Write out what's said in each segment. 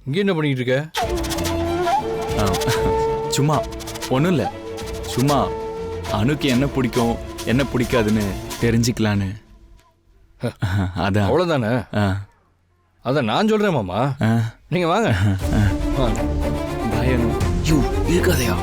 இங்கே என்ன பண்ணிட்டு இருக்க? சும்மா ஒன்றும் இல்லை, சும்மா அணுக்கு என்ன பிடிக்கும் என்ன பிடிக்காதுன்னு தெரிஞ்சுக்கலான்னு. அதான். அவ்வளோதானே? அதான் நான் சொல்கிறேன் மாமா. நீங்கள் வாங்க. பாய் அனு. யூ இருக்காதையா?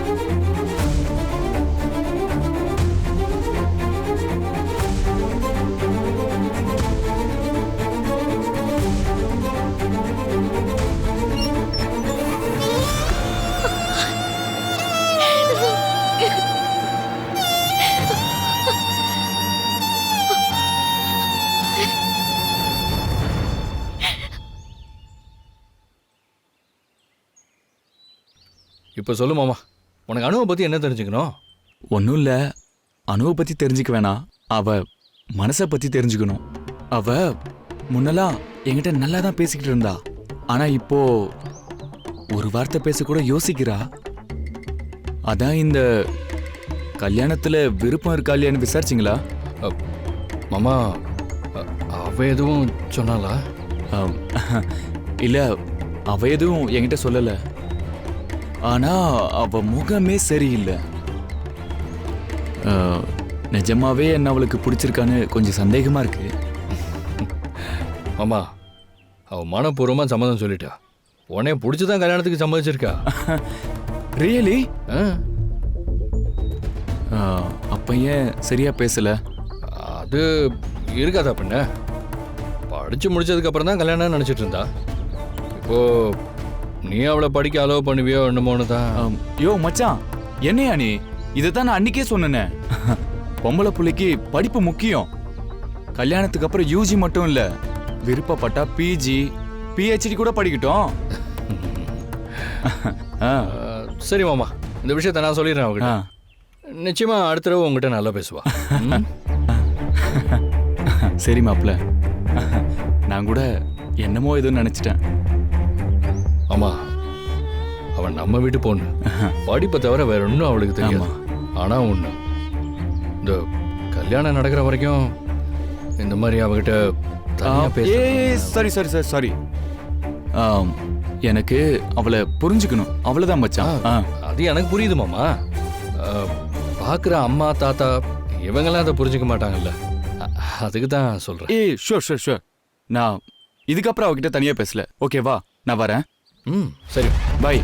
இப்போ சொல்லு மாமா, உனக்கு அணுவை பற்றி என்ன தெரிஞ்சுக்கணும்? ஒன்றும் இல்லை, அணுவை பற்றி தெரிஞ்சுக்க வேணாம், அவ மனசை பற்றி தெரிஞ்சுக்கணும். அவ முன்னெல்லாம் என்கிட்ட நல்லா தான் பேசிக்கிட்டு இருந்தா, ஆனால் இப்போ ஒரு வார்த்தை பேச கூட யோசிக்கிறா. அதான் இந்த கல்யாணத்தில் விருப்பம் இருக்கா இல்லையான்னு விசாரிச்சிங்களா? மாமா, அவ எதுவும் சொன்னாலா? இல்லை, அவ எதுவும் என்கிட்ட சொல்லலை. ஆனா அவ முகமே சரியில்லை. நிஜமாவே என்ன அவளுக்கு பிடிச்சிருக்கான்னு கொஞ்சம் சந்தேகமா இருக்கு. மாமா, அவ மனப்பூர்வமா சம்மதம் சொல்லிட்டா. உடனே பிடிச்சதான் கல்யாணத்துக்கு சம்மதிச்சிருக்கா. ரியலி? அப்ப ஏன் சரியா பேசல? அது இருக்காதா பின்ன? படிச்சு முடிச்சதுக்கு அப்புறம் தான் கல்யாணம் நினைச்சிட்டு இருந்தா. இப்போ நீ அவளை படிக்க அலோவ் பண்ணுவியோ என்னமோன்னு தான். யோ மச்சான், என்னையா நீ? இதைத்தான் நான் அன்னைக்கே சொன்னேனே. பொம்பளை புள்ளைக்கு படிப்பு முக்கியம். கல்யாணத்துக்கு அப்புறம் யூஜி மட்டும் இல்ல, விருப்பப்பட்டா பிஜி பிஹெச்டி கூட படிக்கட்டும். சரி மாமா, இந்த விஷயத்த நான் சொல்லிடுறேன் அவகிட்ட. நிச்சயமா அடுத்த தடவை உங்ககிட்ட நல்லா பேசுவா. சரி மாப்ள, நான் கூட என்னமோ எதுவும் நினைச்சிட்டேன். ஆமா, அவன் நம்ம வீட்டு பொண்ணு, படிப்பை தவிர வேற ஒன்றும் அவளுக்கு தெரியும். ஆனா ஒண்ணு, இந்த கல்யாணம் நடக்கிற வரைக்கும் இந்த மாதிரி அவகிட்ட சரி சரி சரி சாரி, எனக்கு அவளை புரிஞ்சுக்கணும், அவ்வளவுதான் மச்சான். அது எனக்கு புரியுது மாமா. பாக்குற அம்மா தாத்தா இவங்கெல்லாம் அதை புரிஞ்சுக்க மாட்டாங்கல்ல, அதுக்கு தான் சொல்றேன். ஷூர் ஷூர் ஷூர், நான் இதுக்கப்புறம் அவகிட்ட தனியா பேசல. ஓகேவா? நான் வரேன். சரி, பாய்.